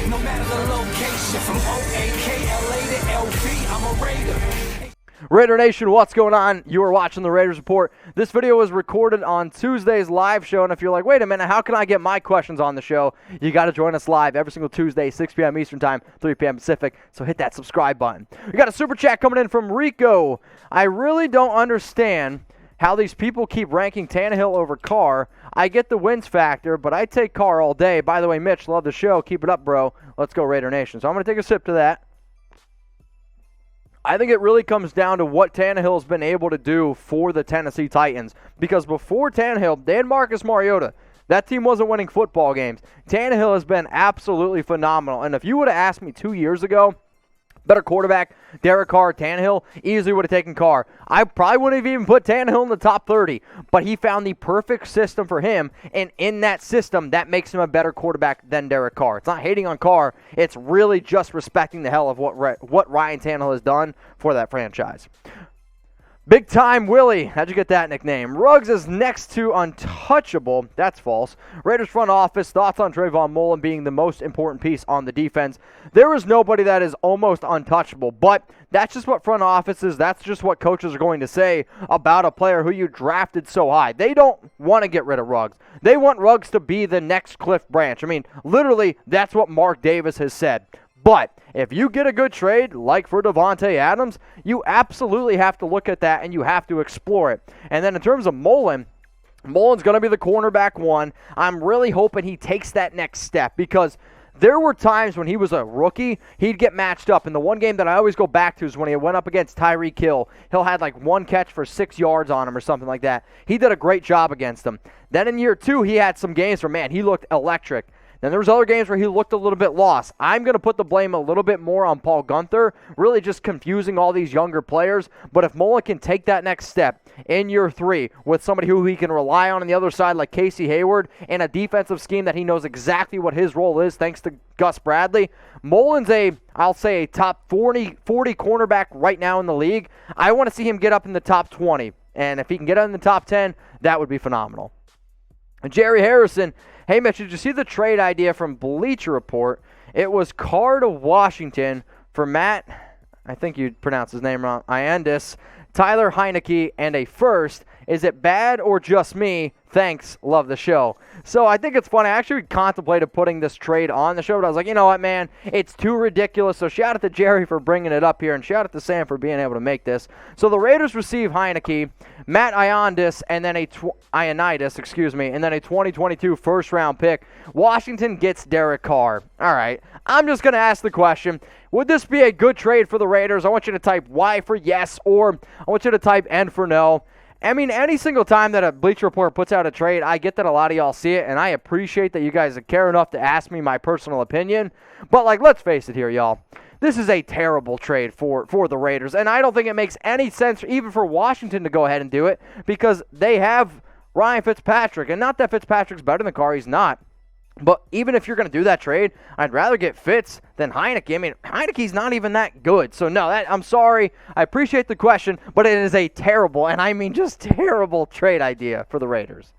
no matter the location. From O-A-K-L-A to L-V, I'm a Raider. Raider Nation, what's going on? You are watching the Raiders Report. This video was recorded on Tuesday's live show, and if you're like, wait a minute, how can I get my questions on the show? You got to join us live every single Tuesday, 6 p.m. Eastern Time, 3 p.m. Pacific, so hit that subscribe button. We got a super chat coming in from Rico. I really don't understand how these people keep ranking Tannehill over Carr. I get the wins factor, but I take Carr all day. By the way, Mitch, love the show. Keep it up, bro. Let's go Raider Nation. So I'm going to take a sip to that. I think it really comes down to what Tannehill's been able to do for the Tennessee Titans. Because before Tannehill, they had Marcus Mariota. That team wasn't winning football games. Tannehill has been absolutely phenomenal. And if you would have asked me 2 years ago, better quarterback, Derek Carr, Tannehill, easily would have taken Carr. I probably wouldn't have even put Tannehill in the top 30, but he found the perfect system for him, and in that system, that makes him a better quarterback than Derek Carr. It's not hating on Carr. It's really just respecting the hell of what Ryan Tannehill has done for that franchise. Big Time Willie, how'd you get that nickname? Ruggs is next to untouchable. That's false. Raiders front office, thoughts on Trayvon Mullen being the most important piece on the defense. There is nobody that is almost untouchable, but that's just what front offices, that's just what coaches are going to say about a player who you drafted so high. They don't want to get rid of Ruggs. They want Ruggs to be the next Cliff Branch. I mean, literally, that's what Mark Davis has said. But if you get a good trade, like for Davante Adams, you absolutely have to look at that and you have to explore it. And then in terms of Mullen's going to be the cornerback one. I'm really hoping he takes that next step because there were times when he was a rookie, he'd get matched up. And the one game that I always go back to is when he went up against Tyreek Hill. Hill had like one catch for 6 yards on him or something like that. He did a great job against him. Then in year two, he had some games where, man, he looked electric. Then there was other games where he looked a little bit lost. I'm going to put the blame a little bit more on Paul Guenther, really just confusing all these younger players. But if Mullen can take that next step in year three with somebody who he can rely on the other side like Casey Hayward and a defensive scheme that he knows exactly what his role is thanks to Gus Bradley, Mullen's I'll say a top 40 cornerback right now in the league. I want to see him get up in the top 20. And if he can get up in the top 10, that would be phenomenal. And Jerry Harrison, hey, Mitch, did you see the trade idea from Bleacher Report? It was Carr to Washington for Matt, I think you pronounced his name wrong, Ioanndis, Taylor Heincike, and a first. Is it bad or just me? Thanks. Love the show. So I think it's funny. I actually contemplated putting this trade on the show, but I was like, you know what, man? It's too ridiculous. So shout out to Jerry for bringing it up here, and shout out to Sam for being able to make this. So the Raiders receive Heinicke, Matt Ioanndis, and then Ioanndis, and then a 2022 first-round pick. Washington gets Derek Carr. All right. I'm just going to ask the question, would this be a good trade for the Raiders? I want you to type Y for yes, or I want you to type N for no. I mean, any single time that a Bleacher Report puts out a trade, I get that a lot of y'all see it, and I appreciate that you guys care enough to ask me my personal opinion. But, like, let's face it here, y'all. This is a terrible trade for the Raiders, and I don't think it makes any sense even for Washington to go ahead and do it because they have Ryan Fitzpatrick, and not that Fitzpatrick's better than Carr, he's not. But even if you're going to do that trade, I'd rather get Fitz than Heinicke. I mean, Heinicke's not even that good. So, no, I'm sorry. I appreciate the question, but it is a terrible, and I mean just terrible trade idea for the Raiders.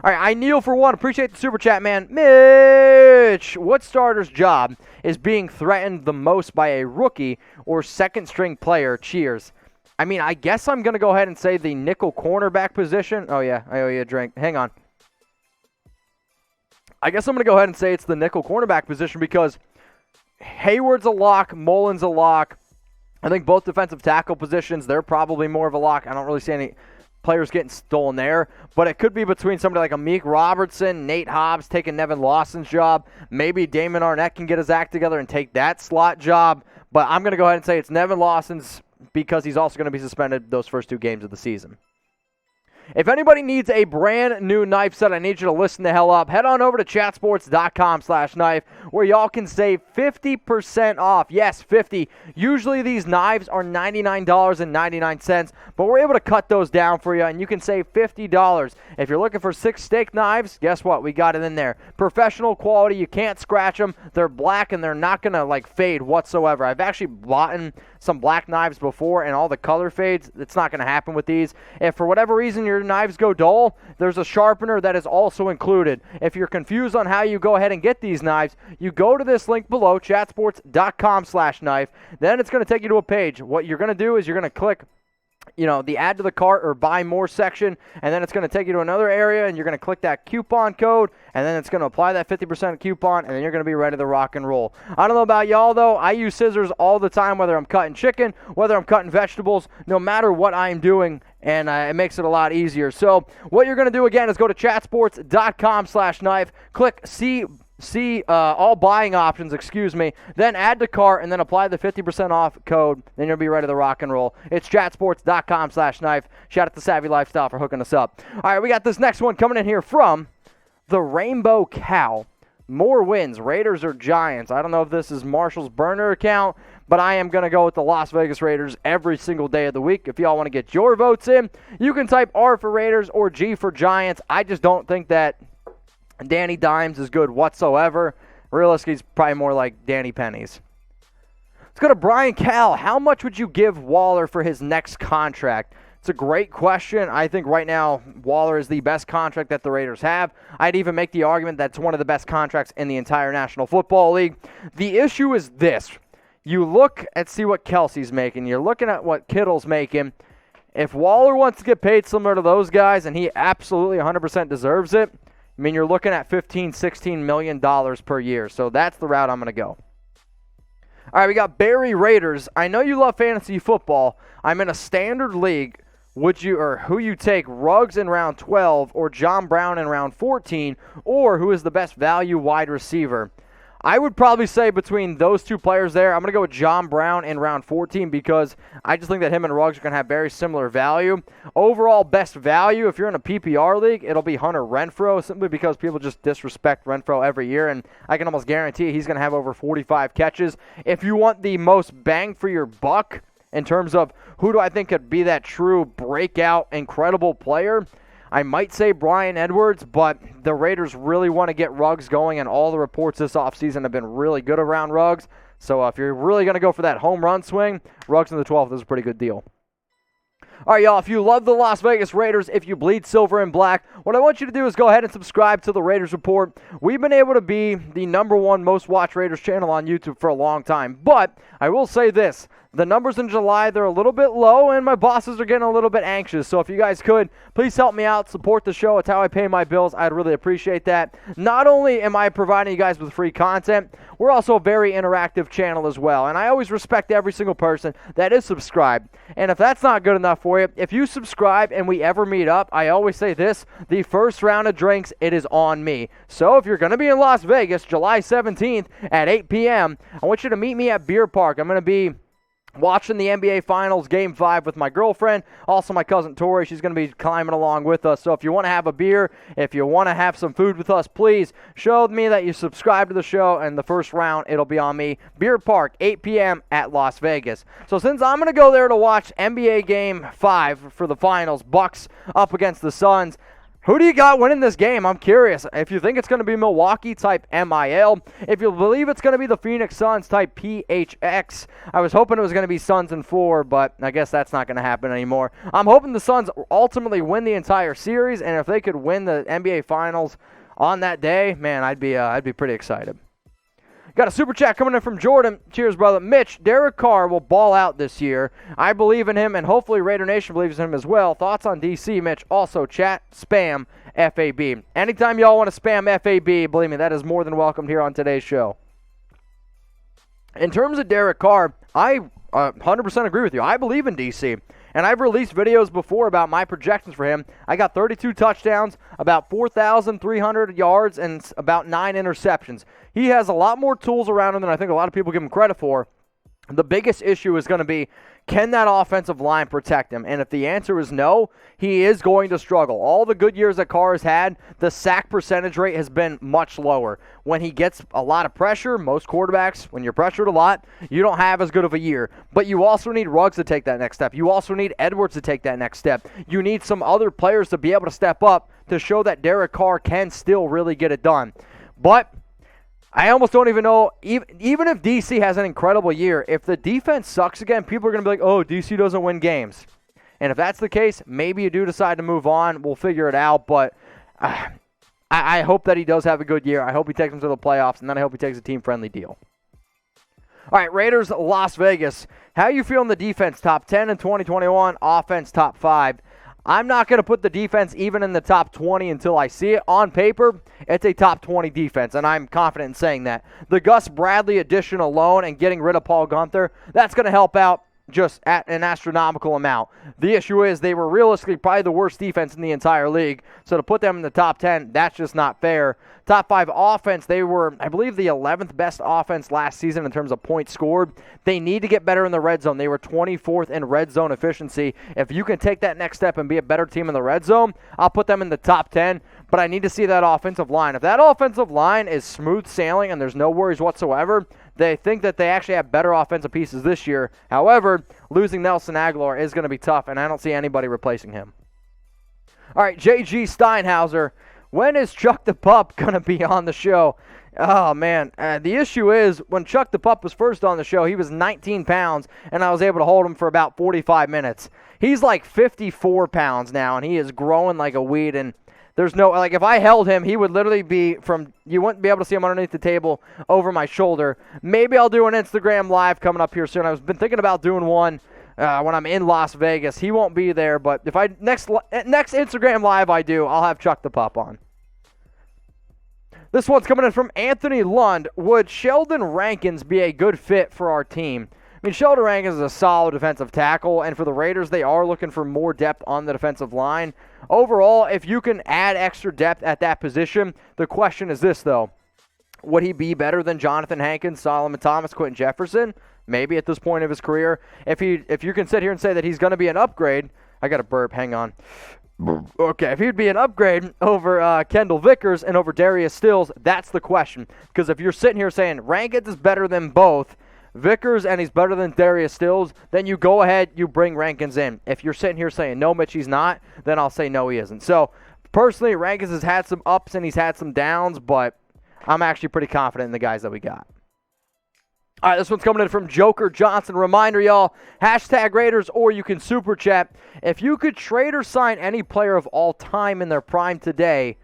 All right, I kneel for one. Appreciate the super chat, man. Mitch, what starter's job is being threatened the most by a rookie or second-string player? Cheers. I mean, I guess I'm going to go ahead and say the nickel cornerback position. Oh, yeah, I owe you a drink. Hang on. I guess I'm going to go ahead and say it's the nickel cornerback position because Hayward's a lock, Mullen's a lock. I think both defensive tackle positions, they're probably more of a lock. I don't really see any players getting stolen there. But it could be between somebody like Amik Robertson, Nate Hobbs taking Nevin Lawson's job. Maybe Damon Arnett can get his act together and take that slot job. But I'm going to go ahead and say it's Nevin Lawson's because he's also going to be suspended those first 2 games of the season. If anybody needs a brand new knife set, I need you to listen the hell up. Head on over to chatsports.com/knife where y'all can save 50% off. Yes, 50. Usually these knives are $99.99, but we're able to cut those down for you, and you can save $50. If you're looking for 6 steak knives, guess what? We got it in there. Professional quality. You can't scratch them. They're black, and they're not going to, fade whatsoever. I've actually bought some black knives before and all the color fades, it's not going to happen with these. If for whatever reason your knives go dull, there's a sharpener that is also included. If you're confused on how you go ahead and get these knives, you go to this link below, chatsports.com/knife. Then it's going to take you to a page. What you're going to do is you're going to click the add to the cart or buy more section, and then it's going to take you to another area, and you're going to click that coupon code, and then it's going to apply that 50% coupon, and then you're going to be ready to rock and roll. I don't know about y'all, though. I use scissors all the time, whether I'm cutting chicken, whether I'm cutting vegetables, no matter what I'm doing, and it makes it a lot easier. So what you're going to do, again, is go to chatsports.com/knife, click see all buying options, then add to cart, and then apply the 50% off code. Then you'll be ready to rock and roll. It's chatsports.com/knife. Shout out to Savvy Lifestyle for hooking us up. All right, we got this next one coming in here from the Rainbow Cow. More wins, Raiders or Giants? I don't know if this is Marshall's burner account, but I am going to go with the Las Vegas Raiders every single day of the week. If y'all want to get your votes in, you can type R for Raiders or G for Giants. I just don't think that Danny Dimes is good whatsoever. Realistically, he's probably more like Danny Pennies. Let's go to Brian Cal. How much would you give Waller for his next contract? It's a great question. I think right now Waller is the best contract that the Raiders have. I'd even make the argument that's one of the best contracts in the entire National Football League. The issue is this. You look and see what Kelsey's making. You're looking at what Kittle's making. If Waller wants to get paid similar to those guys, and he absolutely 100% deserves it, I mean, you're looking at $15, $16 million per year. So that's the route I'm going to go. All right, we got Barry Raiders. I know you love fantasy football. I'm in a standard league. Who you take, Ruggs in round 12 or John Brown in round 14, or who is the best value wide receiver? I would probably say between those two players there, I'm going to go with John Brown in round 14 because I just think that him and Ruggs are going to have very similar value. Overall best value, if you're in a PPR league, it'll be Hunter Renfrow, simply because people just disrespect Renfrow every year, and I can almost guarantee he's going to have over 45 catches. If you want the most bang for your buck in terms of who do I think could be that true breakout, incredible player, I might say Bryan Edwards, but the Raiders really want to get Ruggs going, and all the reports this offseason have been really good around Ruggs. So if you're really going to go for that home run swing, Ruggs in the 12th is a pretty good deal. All right, y'all, if you love the Las Vegas Raiders, if you bleed silver and black, what I want you to do is go ahead and subscribe to the Raiders Report. We've been able to be the #1 most watched Raiders channel on YouTube for a long time, but I will say this. The numbers in July, they're a little bit low, and my bosses are getting a little bit anxious. So if you guys could, please help me out, support the show. It's how I pay my bills. I'd really appreciate that. Not only am I providing you guys with free content, we're also a very interactive channel as well. And I always respect every single person that is subscribed. And if that's not good enough for you, if you subscribe and we ever meet up, I always say this, the first round of drinks, it is on me. So if you're going to be in Las Vegas, July 17th at 8 p.m., I want you to meet me at Beer Park. I'm going to be watching the NBA Finals Game 5 with my girlfriend, also my cousin Tori. She's going to be climbing along with us. So if you want to have a beer, if you want to have some food with us, please show me that you subscribe to the show, and the first round, it'll be on me. Beer Park, 8 p.m. at Las Vegas. So since I'm going to go there to watch NBA Game 5 for the Finals, Bucks up against the Suns, who do you got winning this game? I'm curious. If you think it's going to be Milwaukee, type MIL. If you believe it's going to be the Phoenix Suns, type PHX. I was hoping it was going to be Suns in 4, but I guess that's not going to happen anymore. I'm hoping the Suns ultimately win the entire series, and if they could win the NBA Finals on that day, man, I'd be pretty excited. Got a super chat coming in from Jordan. Cheers, brother. Mitch, Derek Carr will ball out this year. I believe in him, and hopefully Raider Nation believes in him as well. Thoughts on DC, Mitch? Also, chat, spam, FAB. Anytime y'all want to spam FAB, believe me, that is more than welcomed here on today's show. In terms of Derek Carr, I 100% agree with you. I believe in DC. And I've released videos before about my projections for him. I got 32 touchdowns, about 4,300 yards, and about 9 interceptions. He has a lot more tools around him than I think a lot of people give him credit for. The biggest issue is going to be, can that offensive line protect him? And if the answer is no, he is going to struggle. All the good years that Carr has had, the sack percentage rate has been much lower. When he gets a lot of pressure, most quarterbacks, when you're pressured a lot, you don't have as good of a year. But you also need Ruggs to take that next step. You also need Edwards to take that next step. You need some other players to be able to step up to show that Derek Carr can still really get it done. But I almost don't even know, even if DC has an incredible year, if the defense sucks again, people are going to be like, oh, DC doesn't win games. And if that's the case, maybe you do decide to move on. We'll figure it out. But I hope that he does have a good year. I hope he takes them to the playoffs, and then I hope he takes a team-friendly deal. All right, Raiders, Las Vegas. How you feeling the defense? Top 10 in 2021, offense top 5. I'm not going to put the defense even in the top 20 until I see it. On paper, it's a top 20 defense, and I'm confident in saying that. The Gus Bradley addition alone and getting rid of Paul Gunther, that's going to help out just at an astronomical amount. The issue is they were realistically probably the worst defense in the entire league, so to put them in the top 10, that's just not fair. Top 5 offense, they were, I believe, the 11th best offense last season in terms of points scored. They need to get better in the red zone. They were 24th in red zone efficiency. If you can take that next step and be a better team in the red zone, I'll put them in the top 10, but I need to see that offensive line. If that offensive line is smooth sailing and there's no worries whatsoever, they think that they actually have better offensive pieces this year. However, losing Nelson Aguilar is going to be tough, and I don't see anybody replacing him. All right, J.G. Steinhauser. When is Chuck the Pup going to be on the show? Oh, man. The issue is when Chuck the Pup was first on the show, he was 19 pounds, and I was able to hold him for about 45 minutes. He's like 54 pounds now, and he is growing like a weed, and there's no, like, if I held him, he would literally be you wouldn't be able to see him underneath the table over my shoulder. Maybe I'll do an Instagram Live coming up here soon. I've been thinking about doing one when I'm in Las Vegas. He won't be there, but if next Instagram Live I do, I'll have Chuck the Pup on. This one's coming in from Anthony Lund. Would Sheldon Rankins be a good fit for our team? I mean, Sheldon Rankins is a solid defensive tackle, and for the Raiders, they are looking for more depth on the defensive line. Overall, if you can add extra depth at that position, the question is this, though. Would he be better than Jonathan Hankins, Solomon Thomas, Quentin Jefferson? Maybe at this point of his career. If you can sit here and say that he's going to be an upgrade, I got a burp, hang on. Okay, if he'd be an upgrade over Kendall Vickers and over Darius Stills, that's the question. Because if you're sitting here saying Rankins is better than both Vickers and he's better than Darius Stills, then you go ahead, you bring Rankins in. If you're sitting here saying, no, Mitch, he's not, then I'll say no, he isn't. So, personally, Rankins has had some ups and he's had some downs, but I'm actually pretty confident in the guys that we got. All right, this one's coming in from Joker Johnson. Reminder, y'all, hashtag Raiders, or you can super chat. If you could trade or sign any player of all time in their prime today,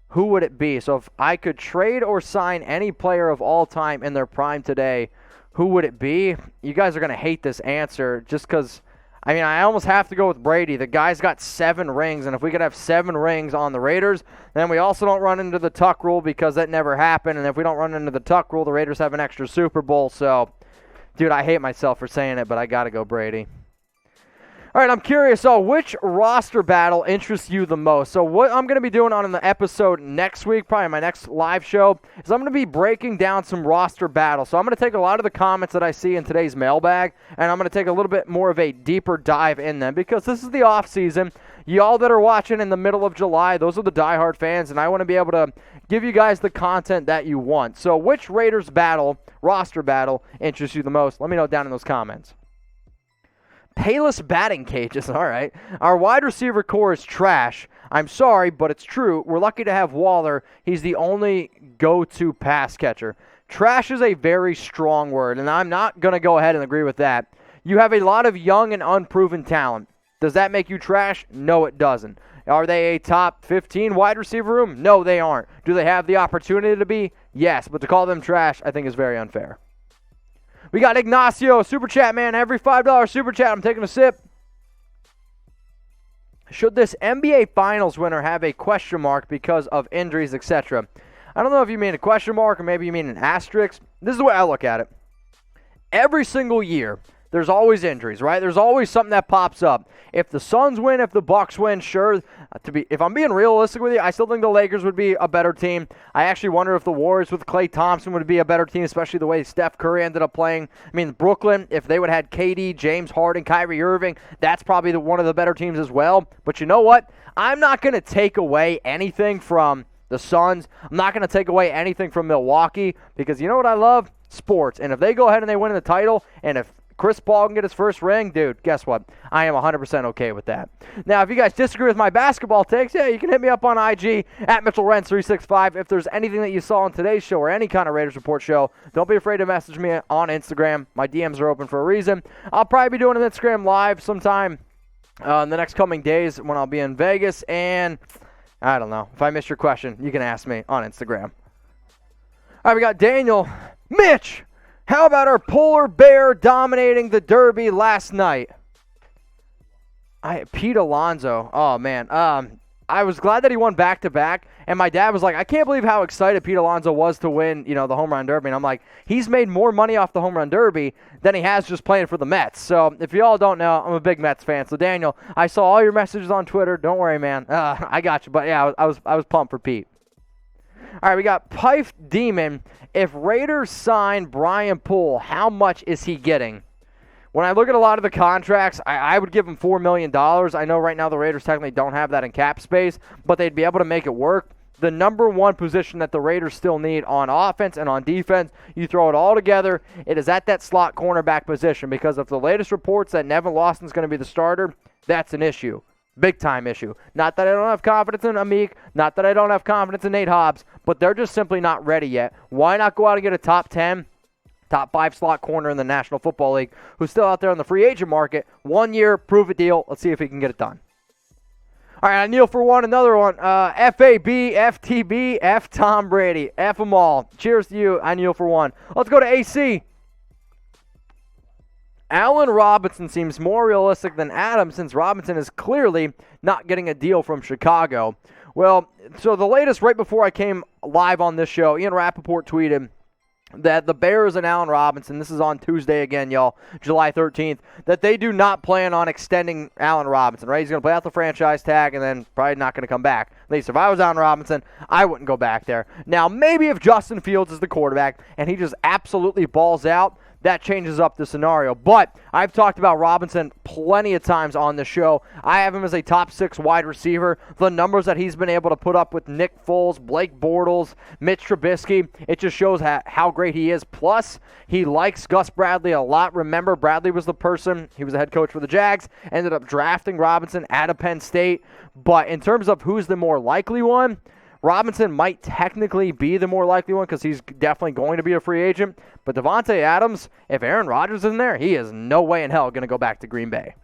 who would it be? So if I could trade or sign any player of all time in their prime today, who would it be? You guys are going to hate this answer just because, I mean, I almost have to go with Brady. The guy's got 7 rings, and if we could have 7 rings on the Raiders, then we also don't run into the Tuck rule because that never happened, and if we don't run into the Tuck rule, the Raiders have an extra Super Bowl. So, dude, I hate myself for saying it, but I got to go Brady. All right, I'm curious, so which roster battle interests you the most? So what I'm going to be doing on the episode next week, probably my next live show, is I'm going to be breaking down some roster battles. So I'm going to take a lot of the comments that I see in today's mailbag, and I'm going to take a little bit more of a deeper dive in them because this is the off season. Y'all that are watching in the middle of July, those are the diehard fans, and I want to be able to give you guys the content that you want. So which Raiders battle, roster battle, interests you the most? Let me know down in those comments. Payless batting cages, all right. Our wide receiver core is trash. I'm sorry, but it's true. We're lucky to have Waller. He's the only go-to pass catcher. Trash is a very strong word, and I'm not going to go ahead and agree with that. You have a lot of young and unproven talent. Does that make you trash? No, it doesn't. Are they a top 15 wide receiver room? No, they aren't. Do they have the opportunity to be? Yes, but to call them trash, I think is very unfair. We got Ignacio, Super Chat, man. Every $5 Super Chat, I'm taking a sip. Should this NBA Finals winner have a question mark because of injuries, etc.? I don't know if you mean a question mark or maybe you mean an asterisk. This is the way I look at it. Every single year, there's always injuries, right? There's always something that pops up. If the Suns win, if the Bucks win, sure. If I'm being realistic with you, I still think the Lakers would be a better team. I actually wonder if the Warriors with Klay Thompson would be a better team, especially the way Steph Curry ended up playing. I mean, Brooklyn, if they would have had KD, James Harden, Kyrie Irving, that's probably one of the better teams as well. But you know what? I'm not going to take away anything from the Suns. I'm not going to take away anything from Milwaukee because you know what I love? Sports. And if they go ahead and they win the title, and if Chris Paul can get his first ring, dude, guess what? I am 100% okay with that. Now, if you guys disagree with my basketball takes, yeah, you can hit me up on IG at Mitchell Renz 365. If there's anything that you saw on today's show or any kind of Raiders Report show, don't be afraid to message me on Instagram. My DMs are open for a reason. I'll probably be doing an Instagram live sometime in the next coming days when I'll be in Vegas, and I don't know. If I missed your question, you can ask me on Instagram. All right, we got Daniel. Mitch, how about our polar bear dominating the Derby last night? Pete Alonso. Oh, man. I was glad that he won back-to-back, and my dad was like, I can't believe how excited Pete Alonso was to win, the home run derby. And I'm like, he's made more money off the home run derby than he has just playing for the Mets. So if you all don't know, I'm a big Mets fan. So Daniel, I saw all your messages on Twitter. Don't worry, man. I got you. But yeah, I was pumped for Pete. All right, we got Pife Demon. If Raiders sign Brian Poole, how much is he getting? When I look at a lot of the contracts, I would give him $4 million. I know right now the Raiders technically don't have that in cap space, but they'd be able to make it work. The number one position that the Raiders still need on offense and on defense, you throw it all together, it is at that slot cornerback position, because if the latest reports that Nevin Lawson's going to be the starter, that's an issue. Big-time issue. Not that I don't have confidence in Amik, not that I don't have confidence in Nate Hobbs, but they're just simply not ready yet. Why not go out and get a top 10, top 5 slot corner in the National Football League who's still out there on the free agent market? 1 year, prove it deal. Let's see if he can get it done. All right, I kneel for one. Another one. FAB, FTB, F Tom Brady. F them all. Cheers to you. I kneel for one. Let's go to AC. Allen Robinson seems more realistic than Adams, since Robinson is clearly not getting a deal from Chicago. Well, so the latest right before I came live on this show, Ian Rappaport tweeted that the Bears and Allen Robinson, this is on Tuesday again, y'all, July 13th, that they do not plan on extending Allen Robinson, right? He's going to play out the franchise tag and then probably not going to come back. At least if I was Allen Robinson, I wouldn't go back there. Now, maybe if Justin Fields is the quarterback and he just absolutely balls out, that changes up the scenario. But I've talked about Robinson plenty of times on the show. I have him as a top 6 wide receiver. The numbers that he's been able to put up with Nick Foles, Blake Bortles, Mitch Trubisky, it just shows how great he is. Plus, he likes Gus Bradley a lot. Remember, Bradley was the person, he was the head coach for the Jags, ended up drafting Robinson out of Penn State. But in terms of who's the more likely one, Robinson might technically be the more likely one because he's definitely going to be a free agent. But Devontae Adams, if Aaron Rodgers is in there, he is no way in hell going to go back to Green Bay.